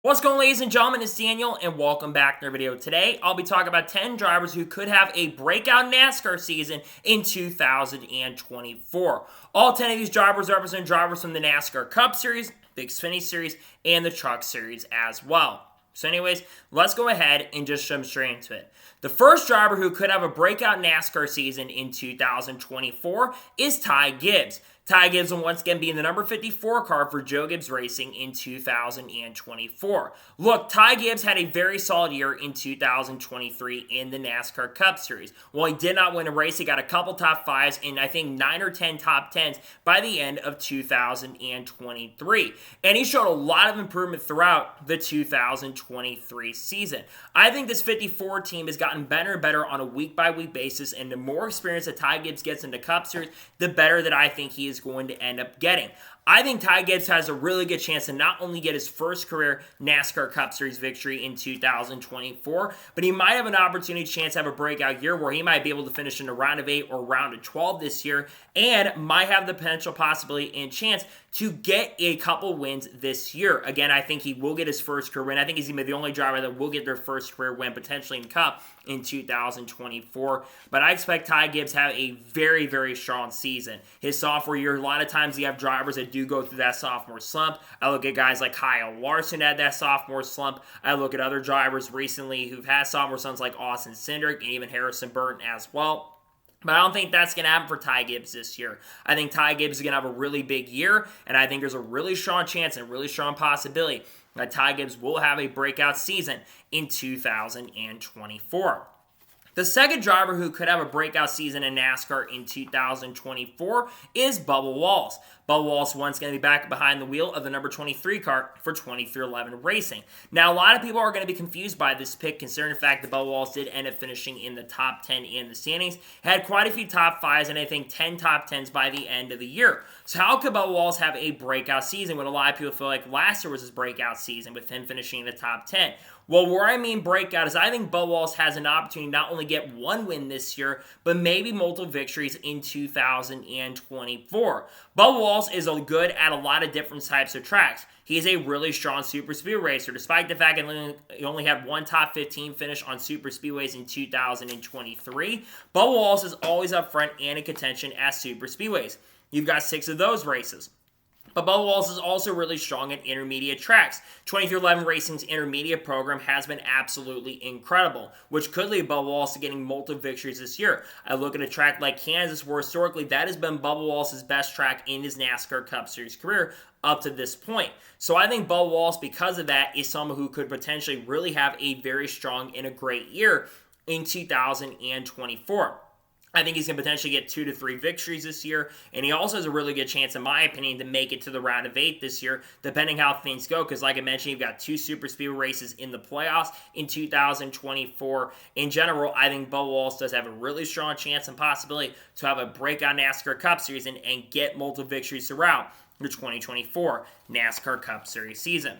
What's going on, ladies and gentlemen? It's Daniel, and welcome back to our video. Today, I'll be talking about 10 drivers who could have a breakout NASCAR season in 2024. All 10 of these drivers represent drivers from the NASCAR Cup Series, the Xfinity Series, and the Truck Series as well. So anyways, let's go ahead and just jump straight into it. The first driver who could have a breakout NASCAR season in 2024 is Tai Gibbs. Tai Gibbs will once again be in the number 54 car for Joe Gibbs Racing in 2024. Look, Tai Gibbs had a very solid year in 2023 in the NASCAR Cup Series. While he did not win a race, he got a couple top 5s and I think 9 or 10 top 10s by the end of 2023. And he showed a lot of improvement throughout the 2023 season. I think this 54 team has gotten better and better on a week-by-week basis, and the more experience that Tai Gibbs gets in the Cup Series, the better that I think he is going to end up getting. I think Tai Gibbs has a really good chance to not only get his first career NASCAR Cup Series victory in 2024, but he might have an opportunity chance to have a breakout year where he might be able to finish in a round of 8 or round of 12 this year, and might have the potential possibility and chance to get a couple wins this year. Again, I think he will get his first career win. I think he's going to be the only driver that will get their first career win, potentially in Cup, in 2024. But I expect Tai Gibbs to have a very, very strong season. His sophomore year, a lot of times you have drivers that do go through that sophomore slump. I look at guys like Kyle Larson that had that sophomore slump. I look at other drivers recently who've had sophomore slumps like Austin Cindric and even Harrison Burton as well. But I don't think that's going to happen for Tai Gibbs this year. I think Tai Gibbs is going to have a really big year, and I think there's a really strong chance and a really strong possibility that Tai Gibbs will have a breakout season in 2024. The second driver who could have a breakout season in NASCAR in 2024 is Bubba Wallace. Bubba Wallace once going to be back behind the wheel of the number 23 car for 23XI Racing. Now, a lot of people are going to be confused by this pick, considering the fact that Bubba Wallace did end up finishing in the top 10 in the standings. Had quite a few top 5s and I think 10 top 10s by the end of the year. So how could Bubba Wallace have a breakout season when a lot of people feel like last year was his breakout season with him finishing in the top 10? Well, where I mean breakout is I think Bubba Wallace has an opportunity to not only get one win this year, but maybe multiple victories in 2024. Bubba Wallace is good at a lot of different types of tracks. He is a really strong super speedway racer, despite the fact that he only had one top 15 finish on super speedways in 2023. Bubba Wallace is always up front and in contention at super speedways. You've got 6 of those races. But Bubba Wallace is also really strong at intermediate tracks. 23XI Racing's intermediate program has been absolutely incredible, which could lead Bubba Wallace to getting multiple victories this year. I look at a track like Kansas, where historically that has been Bubba Wallace's best track in his NASCAR Cup Series career up to this point. So I think Bubba Wallace, because of that, is someone who could potentially really have a very strong and a great year in 2024. I think he's going to potentially get 2 to 3 victories this year, and he also has a really good chance, in my opinion, to make it to the round of 8 this year, depending how things go, because like I mentioned, you've got 2 super speedway races in the playoffs in 2024. In general, I think Bubba Wallace does have a really strong chance and possibility to have a breakout NASCAR Cup Series and get multiple victories throughout the 2024 NASCAR Cup Series season.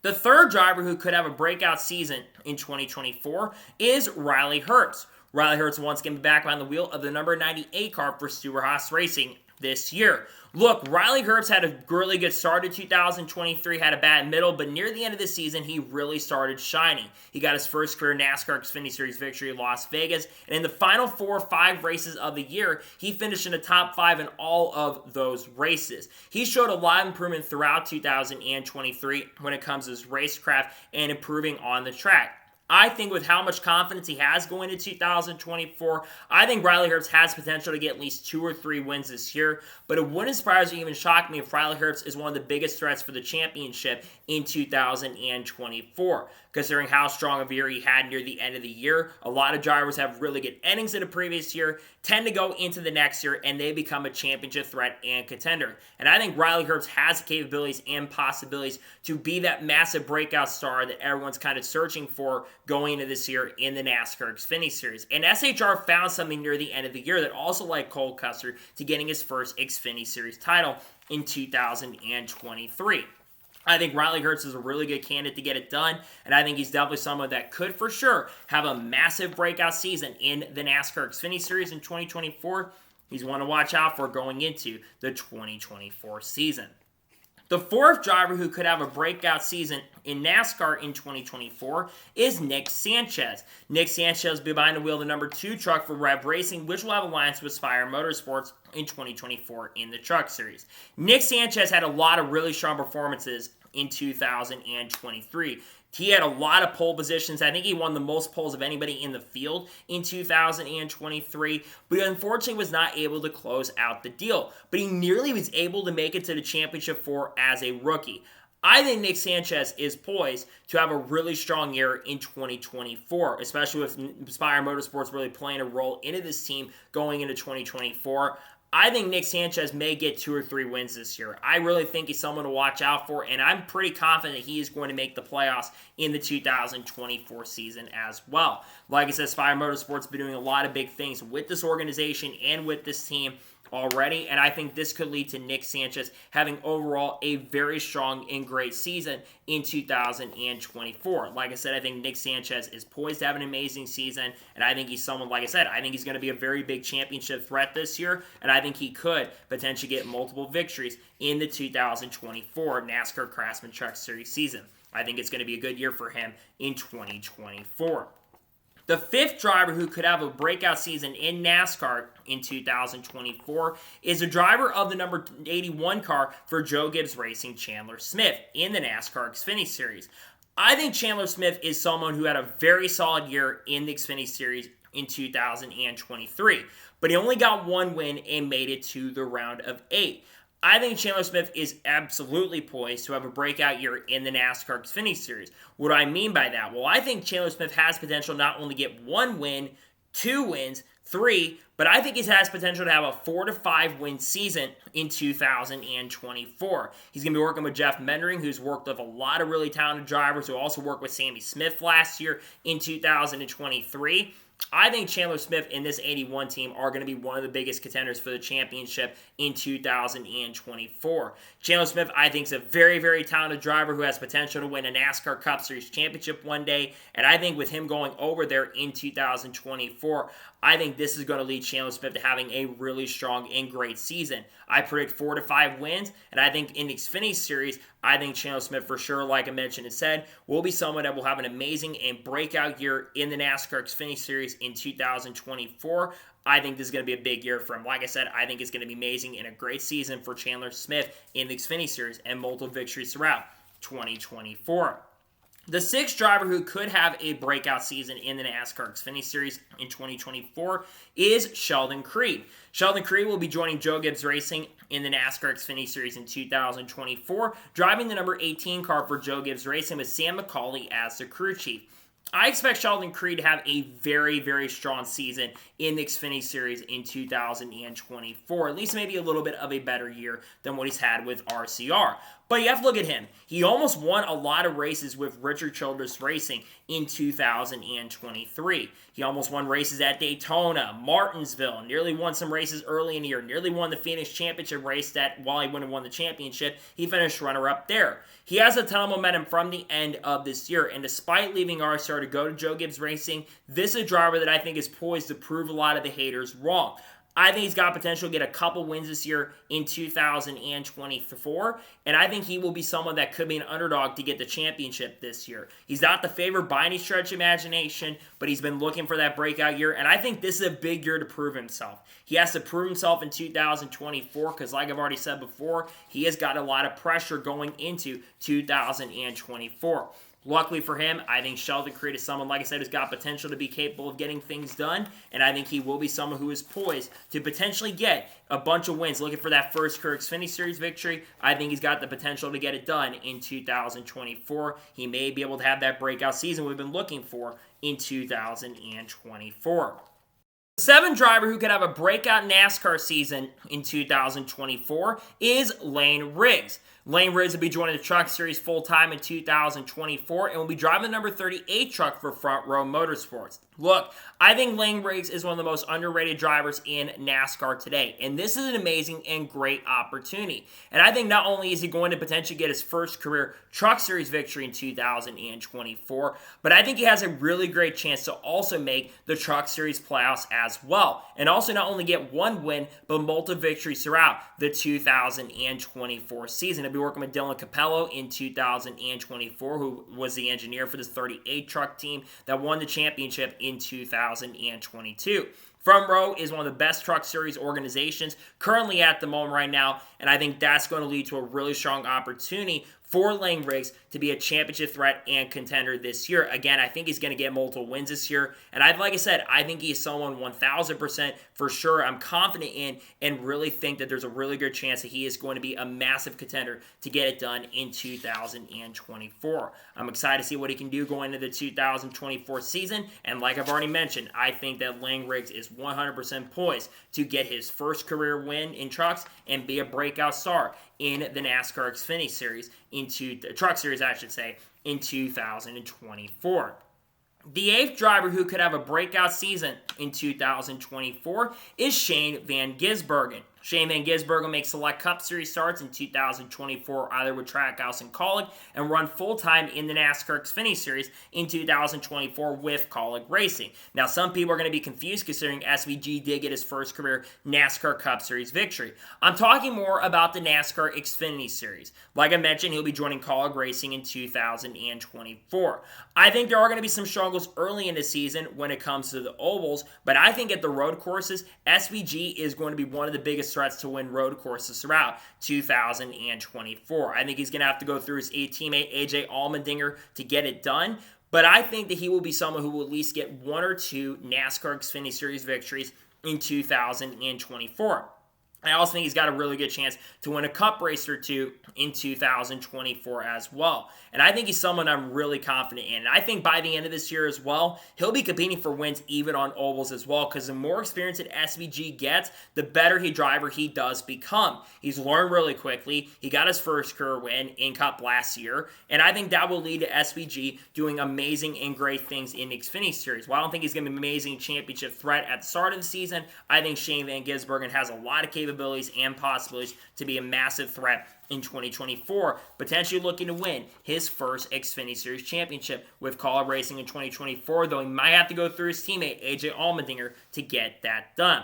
The third driver who could have a breakout season in 2024 is Riley Herbst. Riley Herbst once again be back behind the wheel of the number 98 car for Stewart-Haas Racing this year. Look, Riley Herbst had a really good start in 2023, had a bad middle, but near the end of the season, he really started shining. He got his first career NASCAR Xfinity Series victory in Las Vegas, and in the final 4 or 5 races of the year, he finished in the top 5 in all of those races. He showed a lot of improvement throughout 2023 when it comes to his racecraft and improving on the track. I think with how much confidence he has going into 2024, I think Riley Herbst has potential to get at least 2 or 3 wins this year, but it wouldn't surprise or even shock me if Riley Herbst is one of the biggest threats for the championship in 2024. Considering how strong of a year he had near the end of the year, a lot of drivers have really good endings in the previous year, tend to go into the next year, and they become a championship threat and contender. And I think Riley Herbst has the capabilities and possibilities to be that massive breakout star that everyone's kind of searching for going into this year in the NASCAR Xfinity Series. And SHR found something near the end of the year that also led Cole Custer to getting his first Xfinity Series title in 2023. I think Riley Herbst is a really good candidate to get it done, and I think he's definitely someone that could for sure have a massive breakout season in the NASCAR Xfinity Series in 2024. He's one to watch out for going into the 2024 season. The fourth driver who could have a breakout season in NASCAR in 2024 is Nick Sanchez. Nick Sanchez will be behind the wheel of the number 2 truck for Rev Racing, which will have alliance with Spire Motorsports in 2024 in the Truck Series. Nick Sanchez had a lot of really strong performances in 2023. He had a lot of pole positions. I think he won the most poles of anybody in the field in 2023, but he unfortunately was not able to close out the deal. But he nearly was able to make it to the championship 4 as a rookie. I think Nick Sanchez is poised to have a really strong year in 2024, especially with Spire Motorsports really playing a role into this team going into 2024. I think Nick Sanchez may get 2 or 3 wins this year. I really think he's someone to watch out for, and I'm pretty confident he is going to make the playoffs in the 2024 season as well. Like I said, Spire Motorsports has been doing a lot of big things with this organization and with this team already, and I think this could lead to Nick Sanchez having overall a very strong and great season in 2024. Like I said, I think Nick Sanchez is poised to have an amazing season, and I think he's someone, like I said, I think he's going to be a very big championship threat this year, and I think he could potentially get multiple victories in the 2024 NASCAR Craftsman Truck Series season. I think it's going to be a good year for him in 2024. The fifth driver who could have a breakout season in NASCAR in 2024 is a driver of the number 81 car for Joe Gibbs Racing, Chandler Smith, in the NASCAR Xfinity Series. I think Chandler Smith is someone who had a very solid year in the Xfinity Series in 2023, but he only got 1 win and made it to the round of 8. I think Chandler Smith is absolutely poised to have a breakout year in the NASCAR Xfinity Series. What do I mean by that? Well, I think Chandler Smith has potential not only to get 1 win, 2 wins, 3, but I think he has potential to have a 4 to 5 win season in 2024. He's going to be working with Jeff Mendering, who's worked with a lot of really talented drivers, who also worked with Sammy Smith last year in 2023. I think Chandler Smith and this 81 team are going to be one of the biggest contenders for the championship in 2024. Chandler Smith, I think, is a very, very talented driver who has potential to win a NASCAR Cup Series championship one day, and I think with him going over there in 2024, I think this is going to lead Chandler Smith to having a really strong and great season. I predict 4 to 5 wins, and I think in the Xfinity Series, I think Chandler Smith for sure, like I mentioned and said, will be someone that will have an amazing and breakout year in the NASCAR Xfinity Series in 2024. I think this is going to be a big year for him. Like I said, I think it's going to be amazing and a great season for Chandler Smith in the Xfinity Series and multiple victories throughout 2024. The sixth driver who could have a breakout season in the NASCAR Xfinity Series in 2024 is Sheldon Creed. Sheldon Creed will be joining Joe Gibbs Racing in the NASCAR Xfinity Series in 2024, driving the number 18 car for Joe Gibbs Racing with Sam McCauley as the crew chief. I expect Sheldon Creed to have a very, very strong season in the Xfinity Series in 2024. At least maybe a little bit of a better year than what he's had with RCR. But you have to look at him. He almost won a lot of races with Richard Childress Racing in 2023. He almost won races at Daytona, Martinsville, nearly won some races early in the year, nearly won the Phoenix Championship race that while he wouldn't have won the championship, he finished runner-up there. He has a ton of momentum from the end of this year, and despite leaving RCR to go to Joe Gibbs Racing, this is a driver that I think is poised to prove a lot of the haters wrong. I think he's got potential to get a couple wins this year in 2024, and I think he will be someone that could be an underdog to get the championship this year. He's not the favorite by any stretch of imagination, but he's been looking for that breakout year, and I think this is a big year to prove himself. He has to prove himself in 2024 because, like I've already said before, he has got a lot of pressure going into 2024. Luckily for him, I think Sheldon Creed is someone, like I said, who's got potential to be capable of getting things done, and I think he will be someone who is poised to potentially get a bunch of wins. Looking for that first career Xfinity Series victory, I think he's got the potential to get it done in 2024. He may be able to have that breakout season we've been looking for in 2024. The seventh driver who could have a breakout NASCAR season in 2024 is Lane Riggs. Lane Riggs will be joining the Truck Series full-time in 2024 and will be driving the number 38 truck for Front Row Motorsports. Look, I think Lane Riggs is one of the most underrated drivers in NASCAR today, and this is an amazing and great opportunity. And I think not only is he going to potentially get his first career Truck Series victory in 2024, but I think he has a really great chance to also make the Truck Series playoffs as well, and also not only get one win, but multiple victories throughout the 2024 season. He'll be working with Dylan Capello in 2024, who was the engineer for this 38 truck team that won the championship in 2022. Front Row is one of the best Truck Series organizations currently at the moment right now, and I think that's going to lead to a really strong opportunity for Lane Riggs to be a championship threat and contender this year. Again, I think he's going to get multiple wins this year. And like I said, I think he's someone 1,000% for sure I'm confident in, and really think that there's a really good chance that he is going to be a massive contender to get it done in 2024. I'm excited to see what he can do going into the 2024 season. And like I've already mentioned, I think that Lane Riggs is 100% poised to get his first career win in trucks and be a breakout star in the NASCAR Xfinity Series, into the Truck Series, I should say, in 2024. The eighth driver who could have a breakout season in 2024 is Shane Van Gisbergen. Shane Van Gisbergen makes select Cup Series starts in 2024, either with Trackhouse and Kaulig, and run full-time in the NASCAR Xfinity Series in 2024 with Kaulig Racing. Now, some people are going to be confused considering SVG did get his first career NASCAR Cup Series victory. I'm talking more about the NASCAR Xfinity Series. Like I mentioned, he'll be joining Kaulig Racing in 2024. I think there are going to be some struggles early in the season when it comes to the ovals, but I think at the road courses, SVG is going to be one of the biggest threats to win road courses throughout 2024. I think he's going to have to go through his teammate AJ Allmendinger to get it done, but I think that he will be someone who will at least get one or two NASCAR Xfinity Series victories in 2024. I also think he's got a really good chance to win a cup race or two in 2024 as well. And I think he's someone I'm really confident in. And I think by the end of this year as well, he'll be competing for wins even on ovals as well, because the more experience that SVG gets, the better driver he does become. He's learned really quickly. He got his first career win in Cup last year, and I think that will lead to SVG doing amazing and great things in the Xfinity Series. While I don't think he's going to be an amazing championship threat at the start of the season, I think Shane Van Gisbergen has a lot of capabilities and possibilities to be a massive threat in 2024, potentially looking to win his first Xfinity Series championship with Kaulig Racing in 2024, though he might have to go through his teammate AJ Allmendinger to get that done.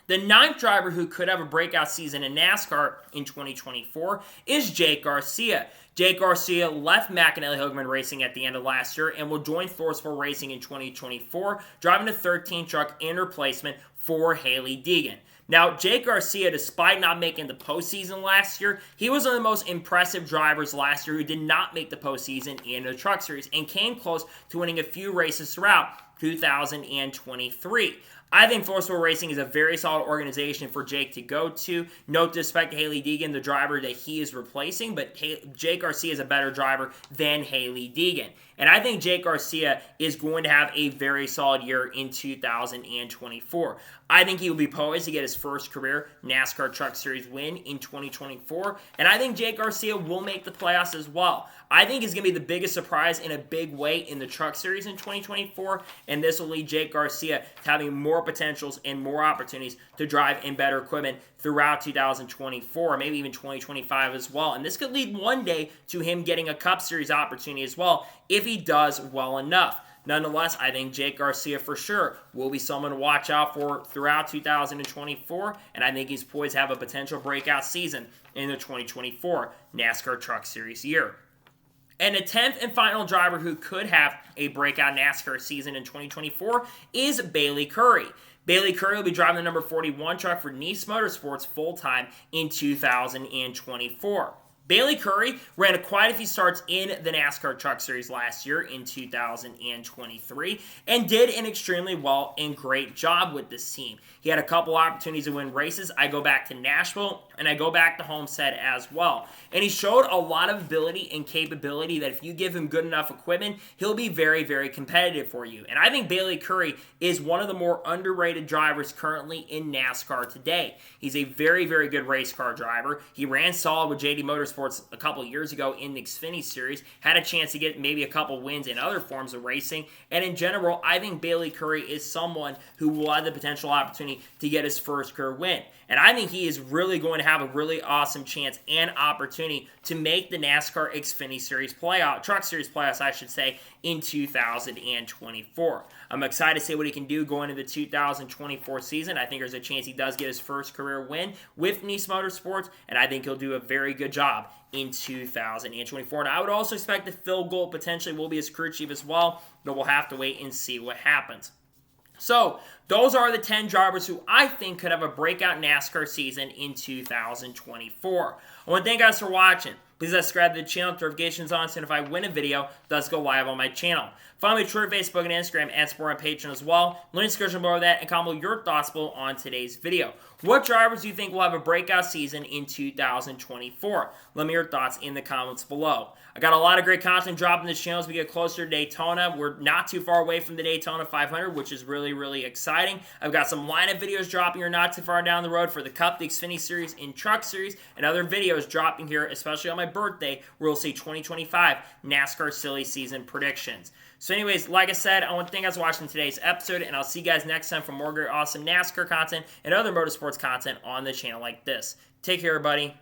The ninth driver who could have a breakout season in NASCAR in 2024 is Jake Garcia. Jake Garcia left McAnally Hogman Racing at the end of last year and will join Forceful Racing in 2024, driving a 13 truck in replacement for Hailie Deegan. Now, Jake Garcia, despite not making the postseason last year, he was one of the most impressive drivers last year who did not make the postseason in the Truck Series and came close to winning a few races throughout 2023. I think Forceful Racing is a very solid organization for Jake to go to. No disrespect to Hailie Deegan, the driver that he is replacing, but Jake Garcia is a better driver than Hailie Deegan. And I think Jake Garcia is going to have a very solid year in 2024. I think he will be poised to get his first career NASCAR Truck Series win in 2024. And I think Jake Garcia will make the playoffs as well. I think he's going to be the biggest surprise in a big way in the Truck Series in 2024. And this will lead Jake Garcia to having more potentials and more opportunities to drive in better equipment throughout 2024, maybe even 2025 as well. And this could lead one day to him getting a Cup Series opportunity as well if he does well enough. Nonetheless, I think Jake Garcia for sure will be someone to watch out for throughout 2024, and I think he's poised to have a potential breakout season in the 2024 NASCAR Truck Series year. And the 10th and final driver who could have a breakout NASCAR season in 2024 is Bayy Curry. Bayy Curry will be driving the number 41 truck for Niece Motorsports full-time in 2024. Bayy Curry ran quite a few starts in the NASCAR Truck Series last year in 2023 and did an extremely well and great job with this team. He had a couple opportunities to win races. I go back to Nashville and I go back to Homestead as well. And he showed a lot of ability and capability that if you give him good enough equipment, he'll be very, very competitive for you. And I think Bayy Curry is one of the more underrated drivers currently in NASCAR today. He's a very, very good race car driver. He ran solid with JD Motorsports Motorsports a couple years ago in the Xfinity Series, had a chance to get maybe a couple wins in other forms of racing. And in general, I think Bayy Curry is someone who will have the potential opportunity to get his first career win. And I think he is really going to have a really awesome chance and opportunity to make the NASCAR Xfinity Series playoff, Truck Series playoffs, I should say, in 2024. I'm excited to see what he can do going into the 2024 season. I think there's a chance he does get his first career win with Nice Motorsports, and I think he'll do a very good job in 2024. And I would also expect that Phil Gould potentially will be his crew chief as well, but we'll have to wait and see what happens. So, those are the 10 drivers who I think could have a breakout NASCAR season in 2024. I want to thank you guys for watching. Please subscribe to the channel, notifications on, so if I win a video, it does go live on my channel. Follow me on Twitter, Facebook, and Instagram, and support on Patreon as well. Link in the description below that, and comment your thoughts below on today's video. What drivers do you think will have a breakout season in 2024? Let me know your thoughts in the comments below. I got a lot of great content dropping this channel as we get closer to Daytona. We're not too far away from the Daytona 500, which is really, really exciting. I've got some lineup videos dropping here not too far down the road for the Cup, the Xfinity Series, and Truck Series, and other videos dropping here, especially on my birthday, where we'll see 2025 NASCAR Silly Season predictions. So anyways, like I said, I want to thank you guys for watching today's episode, and I'll see you guys next time for more great, awesome NASCAR content and other motorsports content on the channel like this. Take care, everybody.